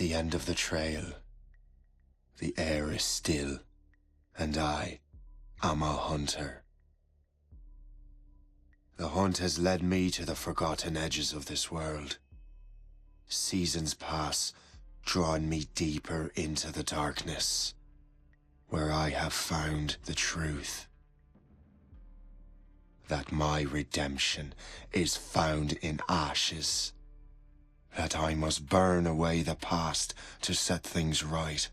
the end of the trail. The air is still, and I am a hunter. The hunt has led me to the forgotten edges of this world. Seasons pass, drawing me deeper into the darkness, where I have found the truth. That my redemption is found in ashes. That I must burn away the past to set things right.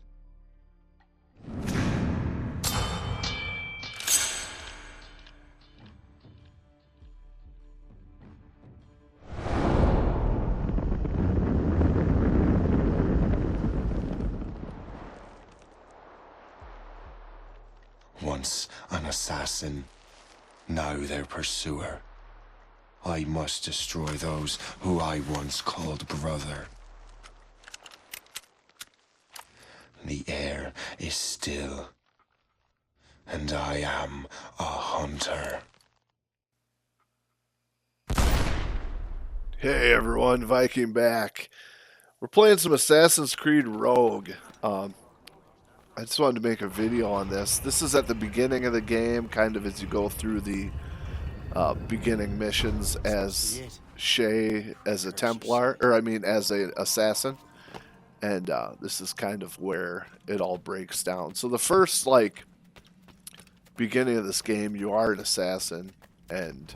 Once an assassin, now their pursuer. I must destroy those who I once called brother. The air is still, and I am a hunter. Hey everyone, Viking back. We're playing some Assassin's Creed Rogue. I just wanted to make a video on this. This is at the beginning of the game, kind of as you go through the beginning missions as Shay, as a Templar, or I mean as an assassin. And this is kind of where it all breaks down. So the first, beginning of this game, you are an assassin, and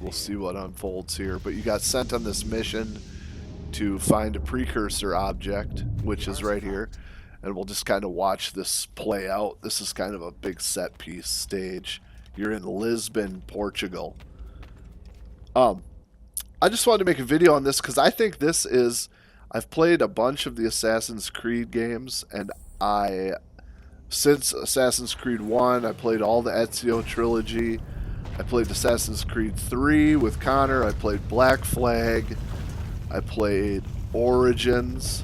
we'll see what unfolds here. But you got sent on this mission to find a precursor object, which is right here. And we'll just kind of watch this play out. This is kind of a big set piece stage. You're in Lisbon, Portugal. I just wanted to make a video on this because I think this is... I've played a bunch of the Assassin's Creed games, and since Assassin's Creed 1, I played all the Ezio trilogy. I played Assassin's Creed 3 with Connor. I played Black Flag. I played Origins.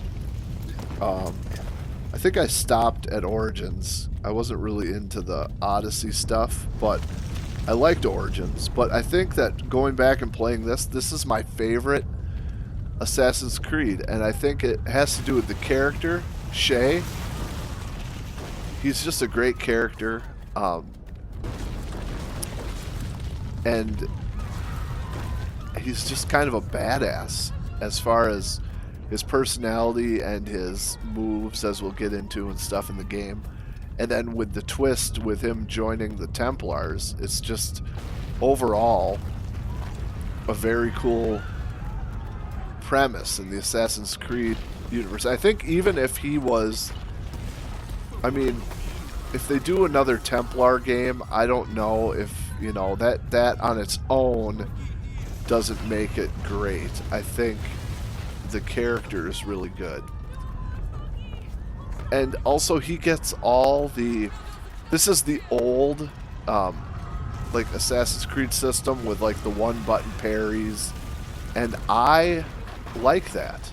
I think I stopped at Origins. I wasn't really into the Odyssey stuff, but I liked Origins. But I think that going back and playing this is my favorite Assassin's Creed, and I think it has to do with the character, Shay. He's just a great character, and he's just kind of a badass as far as his personality and his moves, as we'll get into and stuff in the game. And then with the twist with him joining the Templars, it's just overall a very cool premise in the Assassin's Creed universe. I think even if he was, I mean, if they do another Templar game, I don't know if, you know, that on its own doesn't make it great. I think the character is really good. And also he gets all the, this is the old Assassin's Creed system with the one button parries, and I like that.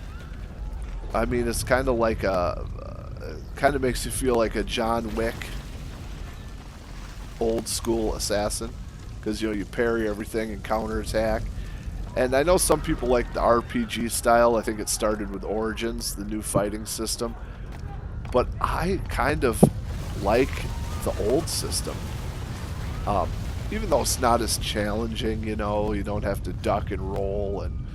I mean, it's kind of like kind of makes you feel like a John Wick old school assassin, because you parry everything and counterattack. And I know some people like the RPG style. I think it started with Origins, the new fighting system. But I kind of like the old system. Even though it's not as challenging, you don't have to duck and roll and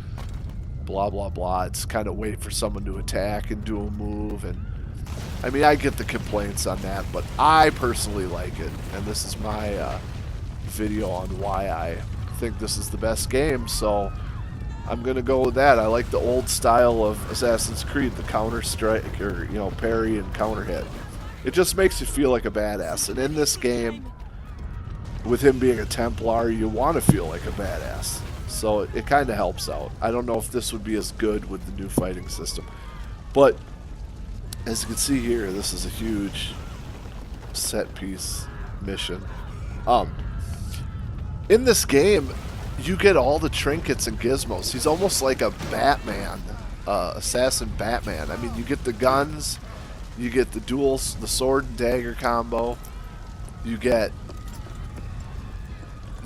blah, blah, blah. It's kind of wait for someone to attack and do a move. And I mean, I get the complaints on that, but I personally like it. And this is my video on why I think this is the best game, so I'm gonna go with that. I like the old style of Assassin's Creed, the counter strike, or parry and counter hit. It just makes you feel like a badass. And in this game, with him being a Templar, you want to feel like a badass, so it kind of helps out. I don't know if this would be as good with the new fighting system, but as you can see here, this is a huge set piece mission. In this game, you get all the trinkets and gizmos. He's almost like a Batman, assassin Batman. I mean, you get the guns, you get the duels, the sword and dagger combo, you get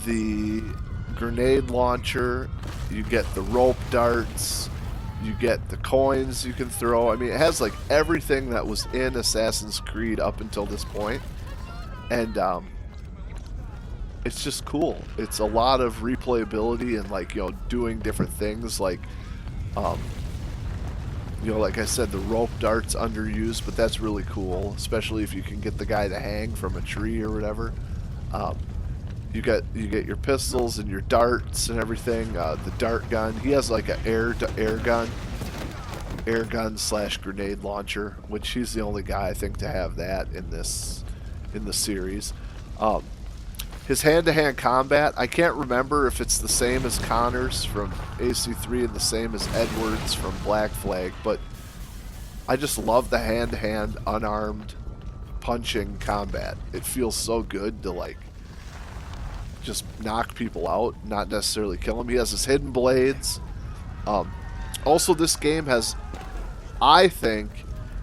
the grenade launcher, you get the rope darts, You get the coins you can throw. I mean, it has like everything that was in Assassin's Creed up until this point. And it's just cool. It's a lot of replayability and like, you know, doing different things like you know, like I said, the rope dart's underused, but that's really cool, especially if you can get the guy to hang from a tree or whatever. You get your pistols and your darts and everything. The dart gun. He has like an air gun / grenade launcher, which he's the only guy I think to have that in the series. His hand-to-hand combat, I can't remember if it's the same as Connor's from AC3 and the same as Edward's from Black Flag, but I just love the hand-to-hand, unarmed punching combat. It feels so good to like just knock people out, not necessarily kill them. He has his hidden blades. Also, this game has, I think,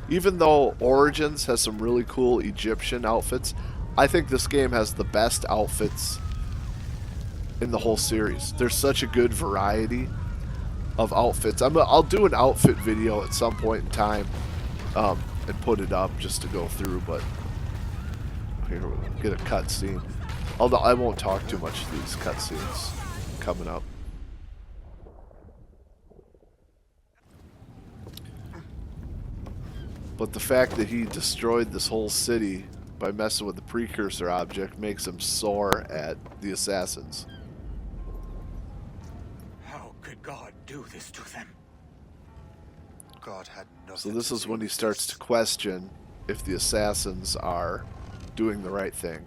even though Origins has some really cool Egyptian outfits, I think this game has the best outfits in the whole series. There's such a good variety of outfits. I'll do an outfit video at some point in time and put it up just to go through, but here we'll get a cutscene. Although I won't talk too much to these cutscenes coming up. But the fact that he destroyed this whole city by messing with the precursor object makes him sore at the assassins. How could God do this to them? God had nothing. So this is when he starts to question if the assassins are doing the right thing,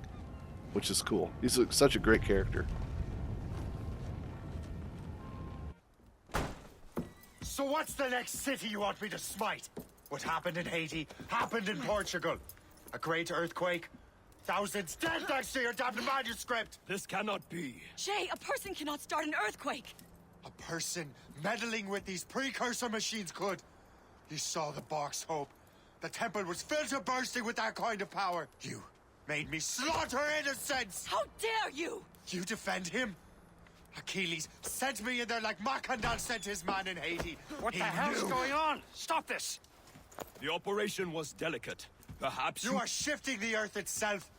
which is cool. He's such a great character. So what's the next city you want me to smite? What happened in Haiti happened in Portugal. A great earthquake. Thousands dead thanks to your damned manuscript. This cannot be. Shay, a person cannot start an earthquake. A person meddling with these precursor machines could. You saw the box, Hope. The temple was filled to bursting with that kind of power. You made me slaughter innocents. How dare you? You defend him? Achilles sent me in there like Macandal sent his man in Haiti. What the hell's going on? Stop this! The operation was delicate. Perhaps You are shifting the earth itself.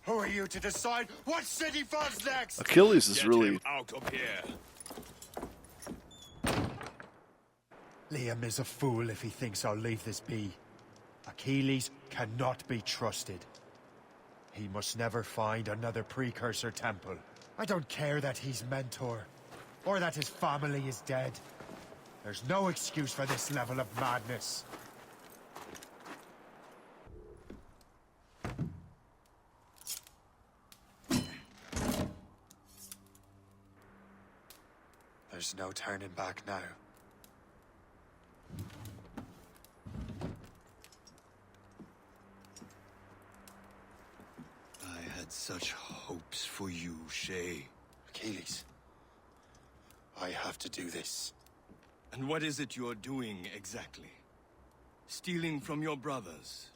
Who are you to decide what city falls next? Achilles is Get really him out of here. Liam is a fool if he thinks I'll leave this be. Achilles cannot be trusted. He must never find another precursor temple. I don't care that he's mentor, or that his family is dead. There's no excuse for this level of madness. There's no turning back now. I had such hopes for you, Shay. Achilles, I have to do this. And what is it you're doing exactly? Stealing from your brothers?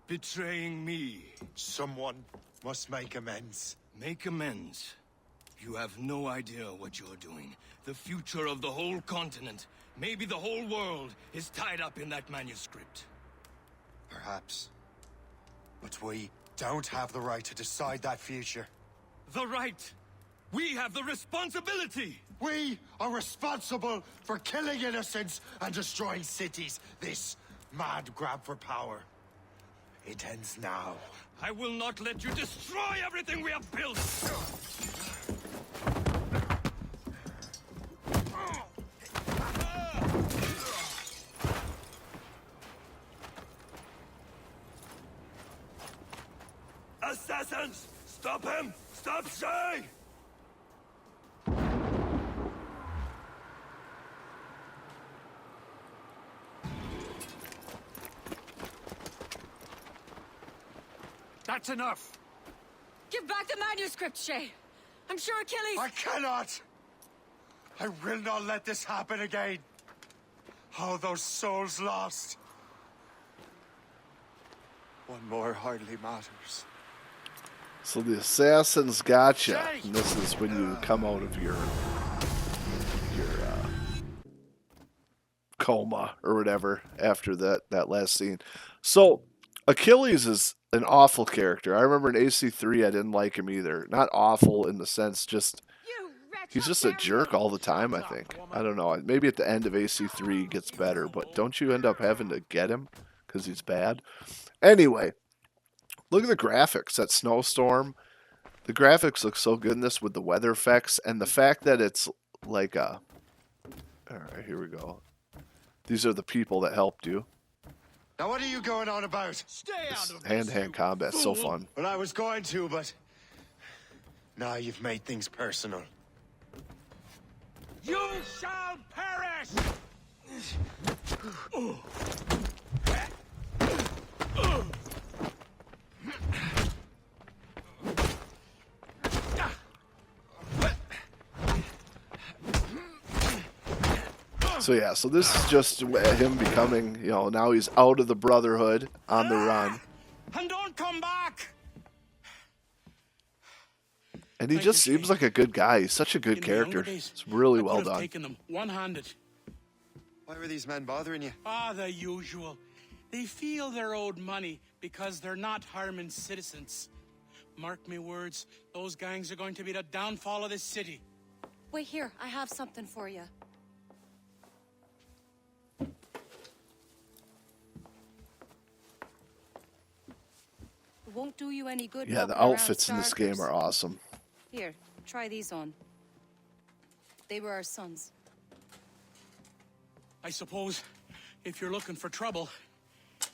Betraying me? Someone must make amends. Make amends? You have no idea what you're doing. The future of the whole continent, maybe the whole world, is tied up in that manuscript. Perhaps. But we don't have the right to decide that future. The right! We have the responsibility! We are responsible for killing innocents and destroying cities. This mad grab for power. It ends now. I will not let you destroy everything we have built! Assassins! Stop him! Stop Shay! That's enough! Give back the manuscript, Shay. I'm sure Achilles... I cannot! I will not let this happen again. All those souls lost. One more hardly matters. So the assassins gotcha. And this is when you come out of your coma or whatever after that last scene. So Achilles is an awful character. I remember in AC3 I didn't like him either. Not awful in the sense, just he's just a jerk all the time, I think. I don't know. Maybe at the end of AC3 he gets better, but don't you end up having to get him because he's bad? Anyway, look at the graphics. That snowstorm. The graphics look so good in this with the weather effects and the fact that it's like a... Alright, here we go. These are the people that helped you. Now what are you going on about? Stay out of Hand-to-hand combat, so fool. fun. Well, I was going to, but... Now you've made things personal. You shall perish! So yeah, so this is just him becoming, you know, now he's out of the Brotherhood, on the run. And don't come back! And he just seems like a good guy. He's such a good character. It's really well done. Taken them one-handed. Why were these men bothering you? Ah, the usual. They feel they're owed money because they're not harming citizens. Mark me words, those gangs are going to be the downfall of this city. Wait here, I have something for you. It won't do you any good. Yeah, the walking around outfits in this game are awesome. Here, try these on. They were our sons. I suppose if you're looking for trouble,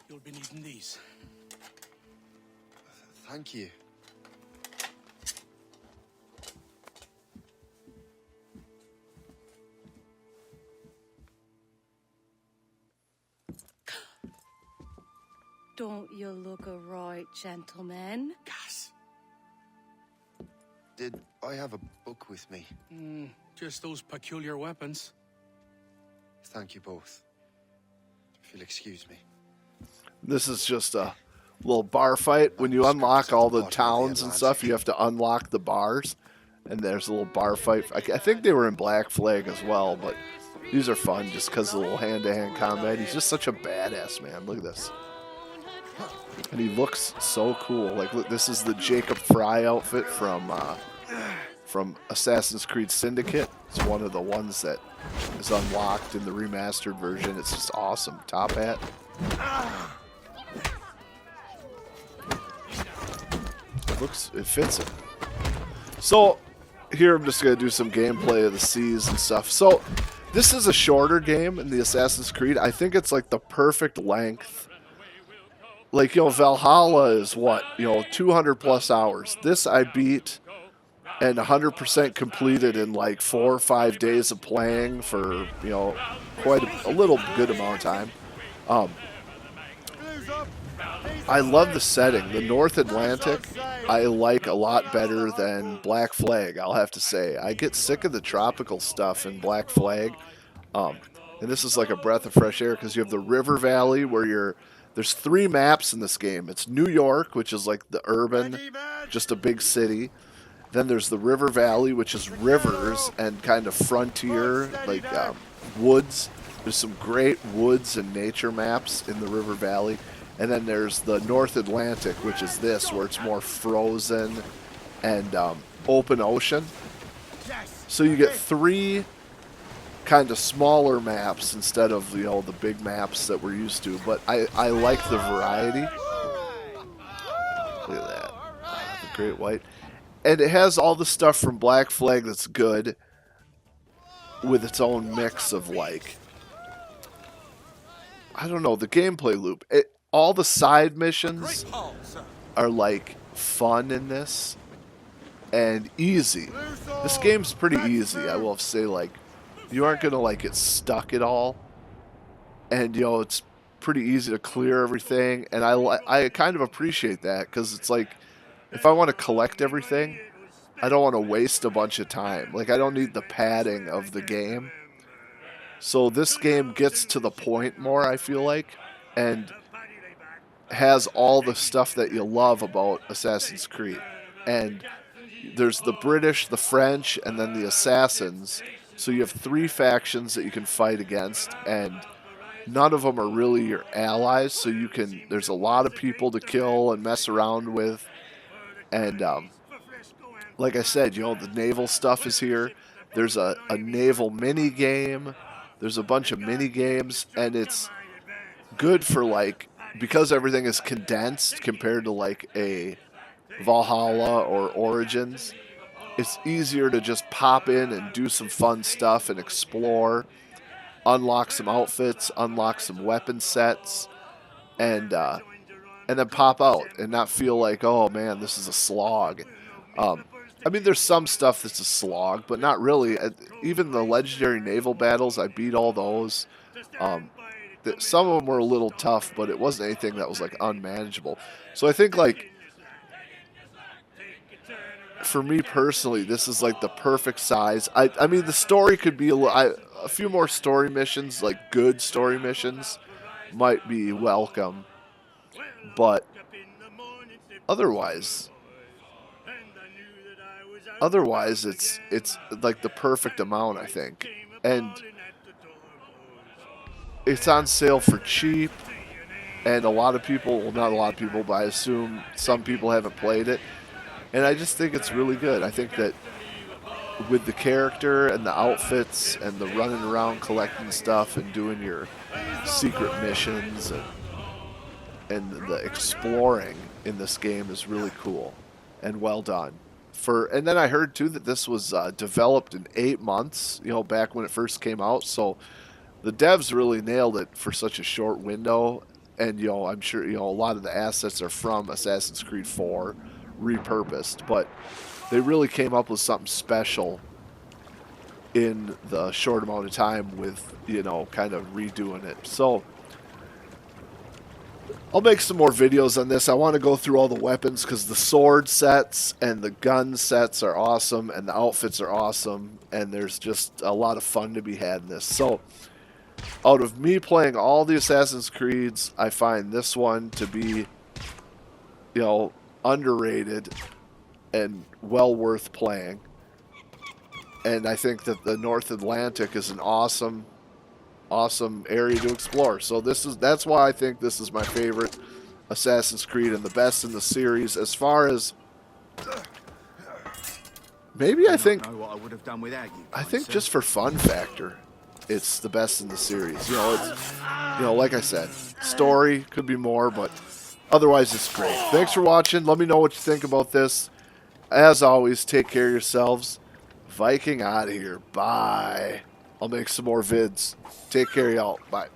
you'll be needing these. Thank you. Don't you look a right gentleman? Gas. Did I have a book with me? Just those peculiar weapons. Thank you both. If you'll excuse me. This is just a little bar fight. When you unlock all the towns and stuff, you have to unlock the bars. And there's a little bar fight. I think they were in Black Flag as well, but these are fun just because of the little hand-to-hand combat. He's just such a badass, man. Look at this. And he looks so cool. Like, look, this is the Jacob Fry outfit from Assassin's Creed Syndicate. It's one of the ones that is unlocked in the remastered version. It's just awesome. Top hat. It fits him. So here I'm just gonna do some gameplay of the seas and stuff. So this is a shorter game in the Assassin's Creed. I think it's like the perfect length. Like, you know, Valhalla is what, you know, 200 plus hours. This I beat and 100% completed in like 4 or 5 days of playing for, you know, quite a little good amount of time. I love the setting. The North Atlantic I like a lot better than Black Flag, I'll have to say. I get sick of the tropical stuff in Black Flag. And this is like a breath of fresh air because you have the river valley where there's 3 maps in this game. It's New York, which is like the urban, just a big city. Then there's the river valley, which is rivers and kind of frontier, like woods. There's some great woods and nature maps in the river valley. And then there's the North Atlantic, which is this, where it's more frozen and open ocean. So you get 3 kind of smaller maps instead of, you know, the big maps that we're used to. But I like the variety. Look at that. The Great White. And it has all the stuff from Black Flag that's good with its own mix of, like, I don't know, the gameplay loop. All the side missions are, like, fun in this and easy. This game's pretty easy, I will say. Like, you aren't going to, like, get stuck at all. And, you know, it's pretty easy to clear everything. And I kind of appreciate that because it's like, if I want to collect everything, I don't want to waste a bunch of time. Like, I don't need the padding of the game. So this game gets to the point more, I feel like, and has all the stuff that you love about Assassin's Creed. And there's the British, the French, and then the Assassins. So you have 3 factions that you can fight against, and none of them are really your allies, so there's a lot of people to kill and mess around with. And like I said, the naval stuff is here. There's a naval mini game. There's a bunch of mini games, and it's good for because everything is condensed compared to a Valhalla or Origins. It's easier to just pop in and do some fun stuff and explore, unlock some outfits, unlock some weapon sets, and then pop out and not feel like, oh man, this is a slog. I mean, there's some stuff that's a slog, but not really. Even the legendary naval battles, I beat all those. Some of them were a little tough, but it wasn't anything that was unmanageable. So I think for me personally, this is the perfect size. I mean, the story could be a few more story missions, good story missions, might be welcome. But otherwise, it's the perfect amount, I think. And it's on sale for cheap, and a lot of people, well, not a lot of people, but I assume some people haven't played it. And I just think it's really good. I think that with the character and the outfits and the running around collecting stuff and doing your secret missions and the exploring in this game is really cool and well done. And then I heard too that this was developed in 8 months, back when it first came out. So the devs really nailed it for such a short window. And I'm sure a lot of the assets are from Assassin's Creed 4 repurposed, but they really came up with something special in the short amount of time with kind of redoing it. So I'll make some more videos on this. I want to go through all the weapons because the sword sets and the gun sets are awesome and the outfits are awesome, and there's just a lot of fun to be had in this. So out of me playing all the Assassin's Creeds, I find this one to be underrated and well worth playing. And I think that the North Atlantic is an awesome area to explore. So that's why I think this is my favorite Assassin's Creed and the best in the series. As far as maybe I think just for fun factor, it's the best in the series. It's like I said, story could be more, but otherwise it's great. Thanks for watching. Let me know what you think about this. As always, take care of yourselves. Viking out of here. Bye. I'll make some more vids. Take care, y'all. Bye.